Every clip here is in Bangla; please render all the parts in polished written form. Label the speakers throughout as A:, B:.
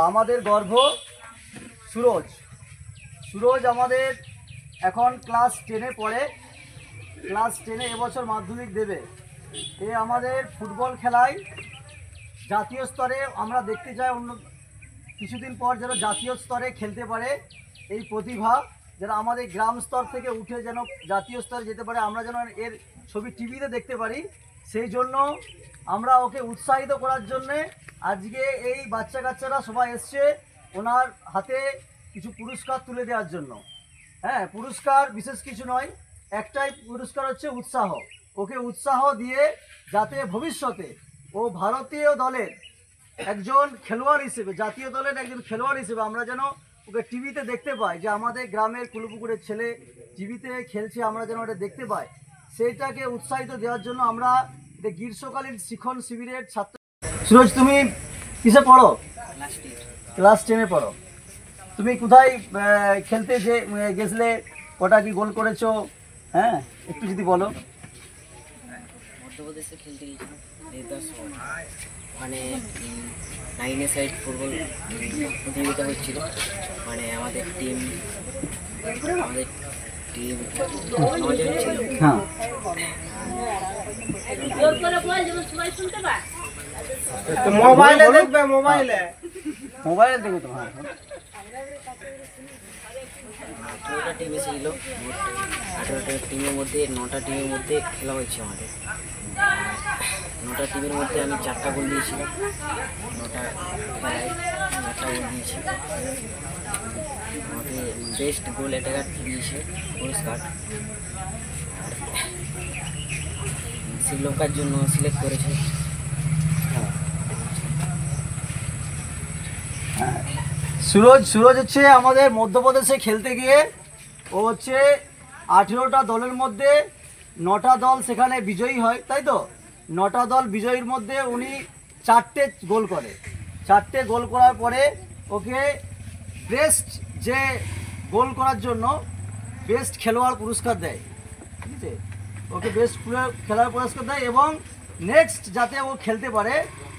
A: আমাদের গর্ব সুরজ। সুরজ আমাদের এখন ক্লাস 10-এ পড়ে। ক্লাস 10-এ এবছর মাধ্যমিক দেবে। এ আমাদের ফুটবল খেলায় জাতীয় স্তরে আমরা দেখতে চাই, অন্য কিছুদিন পর যেন জাতীয় স্তরে খেলতে পারে। এই প্রতিভা যেন আমাদের গ্রাম স্তর থেকে উঠে যেন জাতীয় স্তরে যেতে পারে, আমরা যেন এর ছবি টিভিতে দেখতে পারি। সেই জন্য আমরা ওকে উৎসাহিত করার জন্যে আজকে এই বাচ্চা কাচ্চারা সবাই এসছে ওনার হাতে কিছু পুরস্কার তুলে দেওয়ার জন্য। হ্যাঁ, পুরস্কার বিশেষ কিছু নয়, একটাই পুরস্কার হচ্ছে উৎসাহ। ওকে উৎসাহ দিয়ে যাতে ভবিষ্যতে ও ভারতীয় দলের একজন খেলোয়াড় হিসেবে, জাতীয় দলের একজন খেলোয়াড় হিসেবে আমরা যেন ওকে টিভিতে দেখতে পাই, যে আমাদের গ্রামের কুলুপুকুরের ছেলে টিভিতে খেলছে, আমরা যেন ওটা দেখতে পাই। সেইটাকে উৎসাহিত দেওয়ার জন্য আমরা গ্রীষ্মকালীন শিক্ষণ শিবিরের ছাত্র। সুরজ, তুমি কিসে পড়ো? ক্লাস 10-এ পড়ো। তুমি কোথায় খেলতে যে গেছিলে, কটা কি গোল করেছো? হ্যাঁ, একটু যদি বলো।
B: মধ্যপ্রদেশে খেলতে গিয়েছিলাম, মানে 9-এ সাইড ফুটবল প্রতিযোগিতা হচ্ছিল। মানে আমাদের টিম ছিল।
A: হ্যাঁ, মোবাইলে দেখবে, মোবাইলে দেখবে তো। হ্যাঁ,
B: 18টা টিম এসেছিল। 18টা টিমের মধ্যে 9টা টিমের মধ্যে খেলা হয়েছে আমাদের। 9টা টিমের মধ্যে আমি 4টা গোল দিয়েছিলাম। 9টা খেলায় 4টা গোল দিয়েছি। আমাকে বেস্ট গোল অ্যাটাকার দিয়েছে পুরস্কার। শ্রীলঙ্কার জন্য সিলেক্ট করেছে।
A: সুরজ হচ্ছে আমাদের মধ্যপ্রদেশে খেলতে গিয়ে ও হচ্ছে 18টা দলের মধ্যে 9টা দল সেখানে বিজয়ী হয়, তাই তো? 9টা দল বিজয়ীর মধ্যে উনি 4টে গোল করে। 4টে গোল করার পরে ওকে বেস্ট, যে গোল করার জন্য বেস্ট খেলোয়াড় পুরস্কার দেয়। ঠিক আছে, ওকে বেস্ট খেলোয়াড় পুরস্কার দেয় এবং নেক্সট যাতে ও খেলতে পারে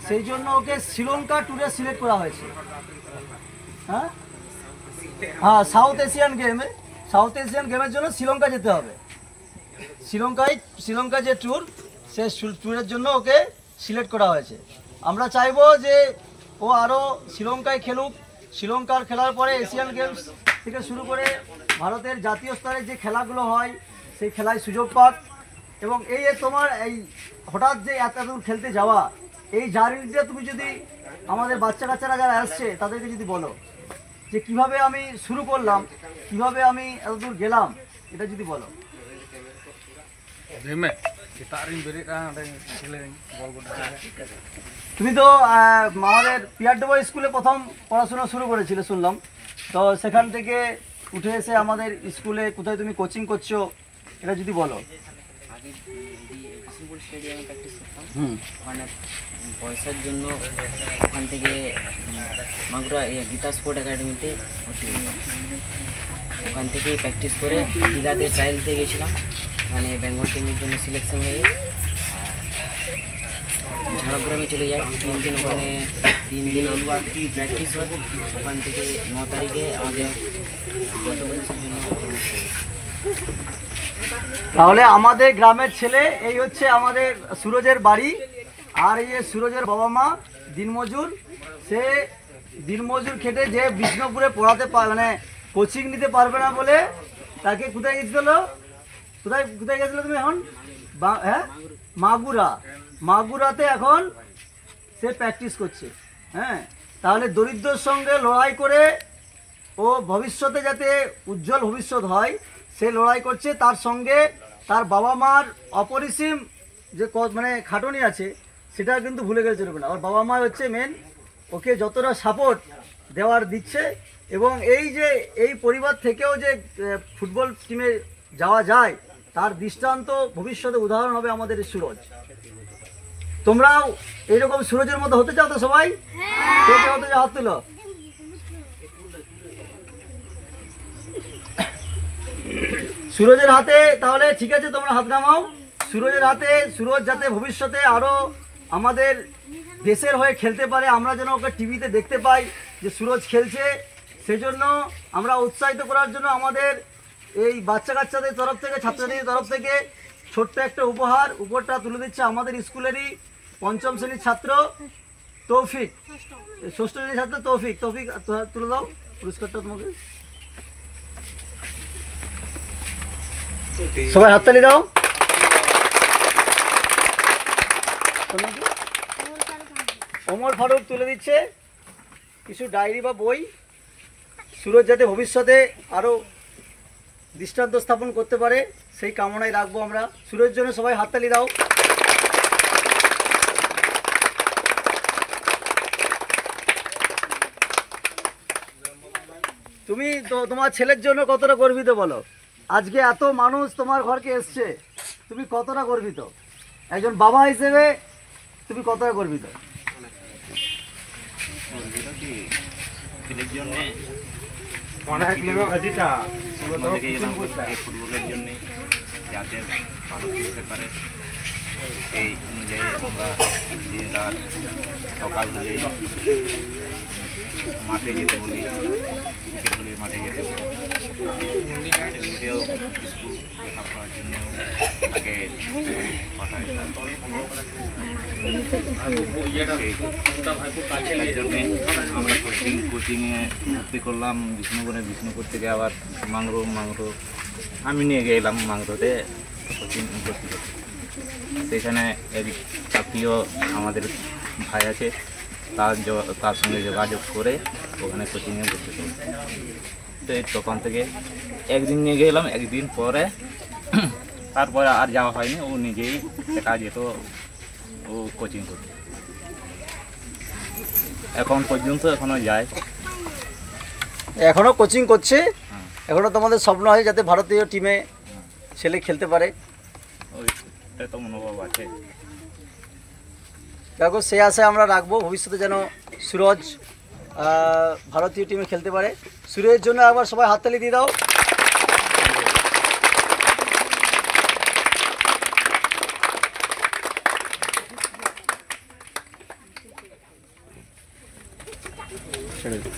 A: সেই জন্য ওকে শ্রীলঙ্কা ট্যুরে সিলেক্ট করা হয়েছে। হ্যাঁ, সাউথ এশিয়ান গেমের জন্য শ্রীলঙ্কা যেতে হবে। শ্রীলঙ্কা যে ট্যুর, সে ট্যুরের জন্য ওকে সিলেক্ট করা হয়েছে। আমরা চাইবো যে ও আরও শ্রীলঙ্কায় খেলুক। শ্রীলঙ্কার খেলার পরে এশিয়ান গেমস থেকে শুরু করে ভারতের জাতীয় স্তরে যে খেলাগুলো হয় সেই খেলায় সুযোগ পাক। এবং এই তোমার এই হঠাৎ যে এত দূর খেলতে যাওয়া, এই জার্নিটা তুমি যদি আমাদের বাচ্চা কাচ্চারা যারা আসছে তাদেরকে যদি বলো যে কিভাবে আমি শুরু করলাম, কিভাবে আমি এত দূর গেলাম, এটা যদি বলো। তুমি তো আমাদের পিয়ারডোবা স্কুলে প্রথম পড়াশোনা শুরু করেছিলে শুনলাম, তো সেখান থেকে উঠে এসে আমাদের স্কুলে কোথায় তুমি কোচিং করছো, এটা যদি বলো।
B: আগে বিষ্ণুপুর স্টেডিয়ামে প্র্যাকটিস করতাম। ওখানে পয়সার জন্য ওখান থেকে মাগুরা গীতা স্পোর্ট একাডেমিতে ওখান থেকেই প্র্যাকটিস করে দীঘাতে ট্রায়ালতে গেছিলাম। মানে বেঙ্গল টিমের জন্য সিলেকশন হয়ে ঝাড়গ্রামে চলে যাই। 3 দিন ওখানে 3 দিন প্র্যাকটিস হয়। ওখান থেকে 9 তারিখে আমাদের মধ্যপ্রদেশের জন্য।
A: তাহলে আমাদের গ্রামের ছেলে, এই হচ্ছে আমাদের সুরজের বাড়ি। আর এই যে সুরজের বাবা মা দিনমজুর, সে দিনমজুর খেটে যে বিষ্ণুপুরে পড়াতে মানে কোচিং নিতে পারবে না বলে তাকে কোথায় গেছিল, কোথায় গেছিল তুমি এখন? হ্যাঁ, মাগুরাতে এখন সে প্র্যাকটিস করছে। হ্যাঁ, তাহলে দরিদ্রর সঙ্গে লড়াই করে ও ভবিষ্যতে যাতে উজ্জ্বল ভবিষ্যৎ হয় সে লড়াই করছে। তার সঙ্গে তার বাবা মার অপরিসীম যে মানে খাটুনি আছে সেটা কিন্তু ভুলে গেলে চলবে না। ওর বাবা মা হচ্ছে মেন, ওকে যতটা সাপোর্ট দেওয়ার দিচ্ছে। এবং এই যে এই পরিবার থেকেও যে ফুটবল টিমে যাওয়া যায় তার দৃষ্টান্ত ভবিষ্যতে উদাহরণ হবে আমাদের সুরজ। তোমরাও এইরকম সুরজের মতো হতে চাও তো সবাই? কে কে হতে চাও? হাত তুলো। সুরজের হাতে, তাহলে ঠিক আছে তোমরা হাত নামাও। সুরজের হাতে, সুরজ যাতে ভবিষ্যতে আরও আমাদের দেশের হয়ে খেলতে পারে, আমরা যেন ওকে টিভিতে দেখতে পাই যে সুরজ খেলছে। সেজন্য আমরা উৎসাহিত করার জন্য আমাদের এই বাচ্চা কাচ্চাদের তরফ থেকে, ছাত্রছাত্রীদের তরফ থেকে ছোট্ট একটা উপহার, উপহারটা তুলে দিচ্ছে আমাদের স্কুলেরই পঞ্চম শ্রেণীর ছাত্র তৌফিক, ষষ্ঠ শ্রেণীর ছাত্র তৌফিক। তৌফিক তুলে দাও পুরস্কারটা তোমাকে, সবাই হাততালি দাও। ওমর ফারুক তুলে দিচ্ছে কিছু ডায়েরি বা বই। সুরজ যাতে ভবিষ্যতে আরও দৃষ্টান্ত স্থাপন করতে পারে সেই কামনায় রাখবো আমরা। সুরজের জন্য সবাই হাততালি দাও। তুমি তো তোমার ছেলের জন্য কতটা গর্বিত বলো? আজকে এত মানুষ তোমার ঘরকে এসছে, তুমি কতটা গর্বিত? একজন বাবা হিসেবে তুমি কতটা গর্বিত?
C: ফুটবলের জন্য যাতে ভালো খেলতে পারে এই অনুযায়ী আমরা দিন রাত সকাল হলে মাঠে যেতে বলি, ক্রিকেট বলে মাঠে যেতে বলি। এমনিতেও স্কুল লেখা করার জন্য তাকে পাঠাই। তার জন্যে আমরা কোচিংয়ে ভর্তি করলাম বিষ্ণুপুর থেকে, আবার মাংরো আমি নিয়ে গেলাম মাংরোতে কোচিং ভর্তি করতে। সেখানে এক আত্মীয় আমাদের ভাই আছে, তার সঙ্গে যোগাযোগ করে ওখানে কোচিংয়ে ভর্তি করলাম। তো তখন থেকে একদিন নিয়ে গেলাম, একদিন পরে তারপরে আর যাওয়া হয়নি, ও নিজেই শেখা যেত ও কোচিং করতে। এখন পর্যন্ত এখনও যায়,
A: এখনো কোচিং করছে। এখনো তোমাদের স্বপ্ন হয় যাতে ভারতীয় টিমে ছেলে খেলতে পারে?
C: ওইটা তো মনোভাব আছে।
A: দেখো সে আশায় আমরা রাখবো ভবিষ্যতে যেন সুরজ ভারতীয় টিমে খেলতে পারে। সুরজের জন্য একবার সবাই হাততালি দিয়ে দাও। ছেড়ে দিও।